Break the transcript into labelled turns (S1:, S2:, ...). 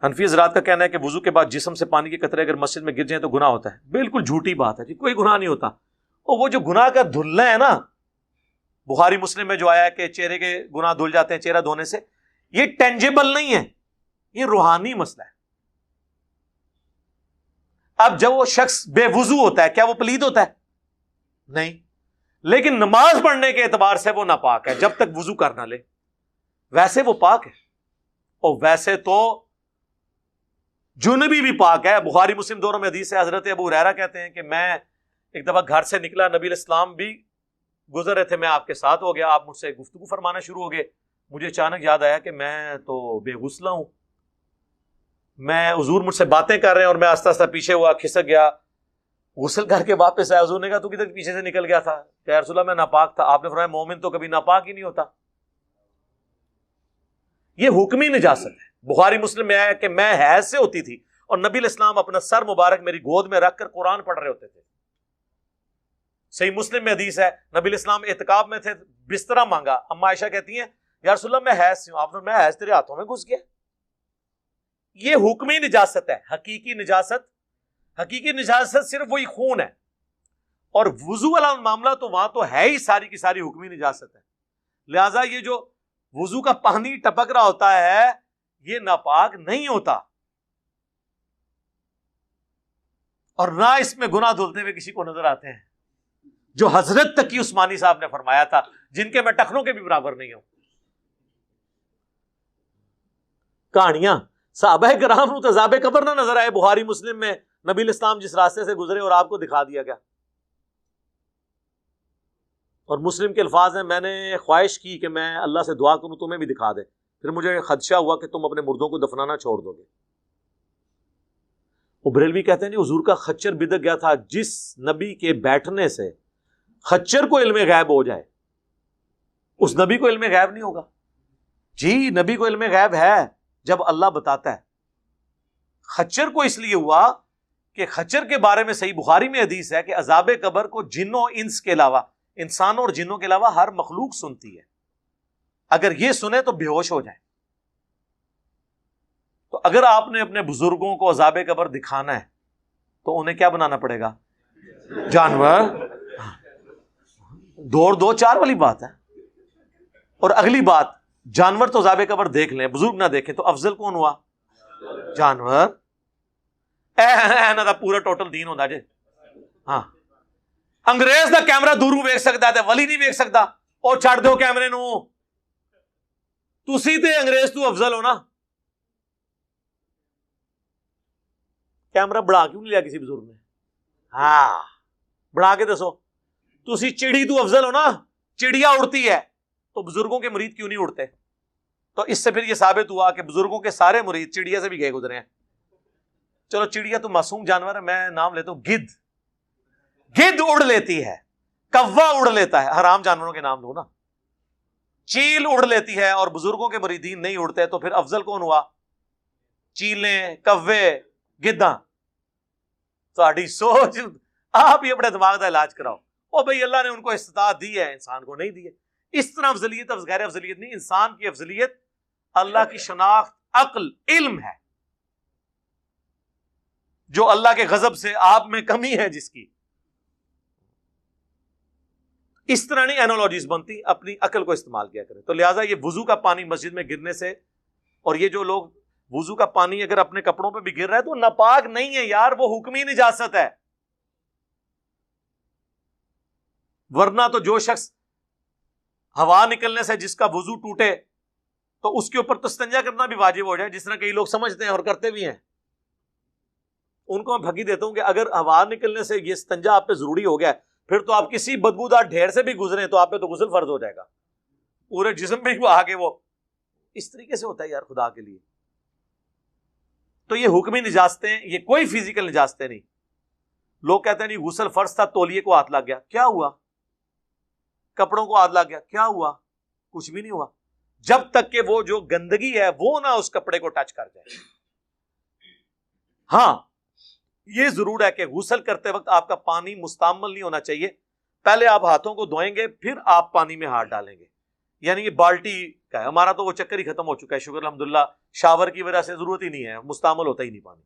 S1: حنفی حضرات کا کہنا ہے کہ وضو کے بعد جسم سے پانی کے قطرے اگر مسجد میں گر جائیں تو گناہ ہوتا ہے. بالکل جھوٹی بات ہے جی، کوئی گناہ نہیں ہوتا. اور وہ جو گناہ کا دھلنا ہے نا، بخاری مسلم میں جو آیا ہے کہ چہرے کے گناہ دھل جاتے ہیں چہرہ دھونے سے، یہ ٹینجیبل نہیں ہے، یہ روحانی مسئلہ ہے. اب جب وہ شخص بے وضو ہوتا ہے، کیا وہ پلید ہوتا ہے؟ نہیں. لیکن نماز پڑھنے کے اعتبار سے وہ ناپاک ہے جب تک وضو کر نہ لے. ویسے وہ پاک ہے، اور ویسے تو جنبی بھی پاک ہے. بخاری مسلم دونوں میں حدیث ہے، حضرت ابو ہریرہ کہتے ہیں کہ میں ایک دفعہ گھر سے نکلا، نبی علیہ السلام بھی گزر رہے تھے، میں آپ کے ساتھ ہو گیا، آپ مجھ سے گفتگو فرمانا شروع ہو گئے. مجھے اچانک یاد آیا کہ میں تو بے غسلہ ہوں. میں حضور مجھ سے باتیں کر رہے ہیں اور میں آہستہ آہستہ پیچھے ہوا، کھسک گیا، غسل کر کے واپس آیا. حضور نے کہا تو کدھر پیچھے سے نکل گیا تھا؟ کہ یا رسول اللہ میں ناپاک تھا. آپ نے فرمایا مومن تو کبھی ناپاک ہی نہیں ہوتا. یہ حکمی نجاست ہے. بخاری مسلم میں آیا کہ میں حیض سے ہوتی تھی اور نبی علیہ السلام اپنا سر مبارک میری گود میں رکھ کر قرآن پڑھ رہے ہوتے تھے. صحیح مسلم میں حدیث ہے، نبی علیہ السلام اعتکاف میں تھے، بسترا مانگا، اما عائشہ کہتی ہیں یا رسول اللہ میں حیض سے ہوں. آپ نے میں حیض تیرے ہاتھوں میں گھس گیا. یہ حکمی نجاست ہے. حقیقی نجاست صرف وہی خون ہے. اور وضو والا معاملہ تو وہاں تو ہے ہی ساری کی ساری حکمی نجاست ہے. لہذا یہ جو وضو کا پانی ٹپک رہا ہوتا ہے یہ ناپاک نہیں ہوتا، اور نہ اس میں گناہ دھلتے ہوئے کسی کو نظر آتے ہیں، جو حضرت تقی عثمانی صاحب نے فرمایا تھا، جن کے میں ٹخنوں کے بھی برابر نہیں ہوں. کہانیاں صحابہ کرام کو عذاب قبر نہ نظر آئے. بخاری مسلم میں نبی علیہ السلام جس راستے سے گزرے اور آپ کو دکھا دیا گیا. اور مسلم کے الفاظ ہیں، میں نے خواہش کی کہ میں اللہ سے دعا کروں تمہیں بھی دکھا دے، پھر مجھے خدشہ ہوا کہ تم اپنے مردوں کو دفنانا چھوڑ دو گے. وہ بریلوی کہتے ہیں جی حضور کا خچر بدک گیا تھا. جس نبی کے بیٹھنے سے خچر کو علم غیب ہو جائے اس نبی کو علم غیب نہیں ہوگا. جی نبی کو علم غیب ہے جب اللہ بتاتا ہے. خچر کو اس لیے ہوا کہ خچر کے بارے میں صحیح بخاری میں حدیث ہے کہ عذاب قبر کو جنوں انس کے علاوہ، انسانوں اور جنوں کے علاوہ ہر مخلوق سنتی ہے. اگر یہ سنے تو بے ہوش ہو جائیں. تو اگر آپ نے اپنے بزرگوں کو عذاب قبر دکھانا ہے تو انہیں کیا بنانا پڑے گا؟ جانور. دو چار والی بات ہے. اور اگلی بات، جانور تو عذاب قبر دیکھ لیں، بزرگ نہ دیکھیں، تو افضل کون ہوا؟ جانور. پورا ٹوٹل دین ہوتا جی. ہاں انگریز دا کیمرہ دوروں ویک سکتا ہے، ولی نہیں ویک سکتا. اور چھڑ دو کیمرے نو، تسی تے انگریز تو افضل ہو نا. کیمرہ بڑھا کیوں نہیں لیا کسی بزرگ نے؟ ہاں بڑھا کے دسو. تسی چڑی تو افضل ہو نا. چڑیا اڑتی ہے تو بزرگوں کے مرید کیوں نہیں اڑتے؟ تو اس سے پھر یہ ثابت ہوا کہ بزرگوں کے سارے مرید چڑیا سے بھی گئے گزرے ہیں. چلو چڑیا تو معصوم جانور ہے، میں نام لیتا ہوں گدھ. گدھ اڑ لیتی ہے، کوا اڑ لیتا ہے، حرام جانوروں کے نام دو نا. چیل اڑ لیتی ہے اور بزرگوں کے مریدین نہیں اڑتے، تو پھر افضل کون ہوا؟ چیلیں، کوے، گدھاں. تہاڈی سوچ، آپ ہی اپنے دماغ کا علاج کراؤ. او بھئی اللہ نے ان کو استطاعت دی ہے، انسان کو نہیں دی ہے. اس طرح افضلیت غیر افضلیت نہیں. انسان کی افضلیت اللہ کی شناخت، عقل، علم ہے. جو اللہ کے غضب سے آپ میں کمی ہے جس کی، اس طرح نہیں اینالوجیز بنتی. اپنی عقل کو استعمال کیا کریں. تو لہٰذا یہ وضو کا پانی مسجد میں گرنے سے، اور یہ جو لوگ وضو کا پانی اگر اپنے کپڑوں پہ بھی گر رہا ہے تو ناپاک نہیں ہے یار، وہ حکمی نجاست ہے. ورنہ تو جو شخص ہوا نکلنے سے جس کا وضو ٹوٹے تو اس کے اوپر تو استنجا کرنا بھی واجب ہو جائے، جس طرح کئی لوگ سمجھتے ہیں اور کرتے بھی ہیں. ان کو میں پھکی دیتا ہوں کہ اگر ہوا نکلنے سے یہ استنجا آپ پہ ضروری ہو گیا ہے، پھر تو آپ کسی بدبودار ڈھیر سے بھی گزریں تو آپ پہ تو غسل فرض ہو جائے گا. پورے جسم پہ وہ آگے وہ اس طریقے سے ہوتا ہے یار خدا کے لیے. تو یہ حکمی نجاستیں، یہ کوئی فزیکل نجاستیں نہیں. لوگ کہتے ہیں نہیں غسل فرض تھا، تولیے کو ہاتھ لگ گیا، کیا ہوا؟ کپڑوں کو ہاتھ لگ گیا، کیا ہوا؟ کچھ بھی نہیں ہوا، جب تک کہ وہ جو گندگی ہے وہ نہ اس کپڑے کو ٹچ کر جائے. ہاں یہ ضرور ہے کہ غسل کرتے وقت آپ کا پانی مستعمل نہیں ہونا چاہیے. پہلے آپ ہاتھوں کو دھوئیں گے، پھر آپ پانی میں ہاتھ ڈالیں گے. یعنی یہ بالٹی کا ہے. ہمارا تو وہ چکر ہی ختم ہو چکا ہے، شکر الحمدللہ، شاور کی وجہ سے ضرورت ہی نہیں ہے، مستعمل ہوتا ہی نہیں پانی.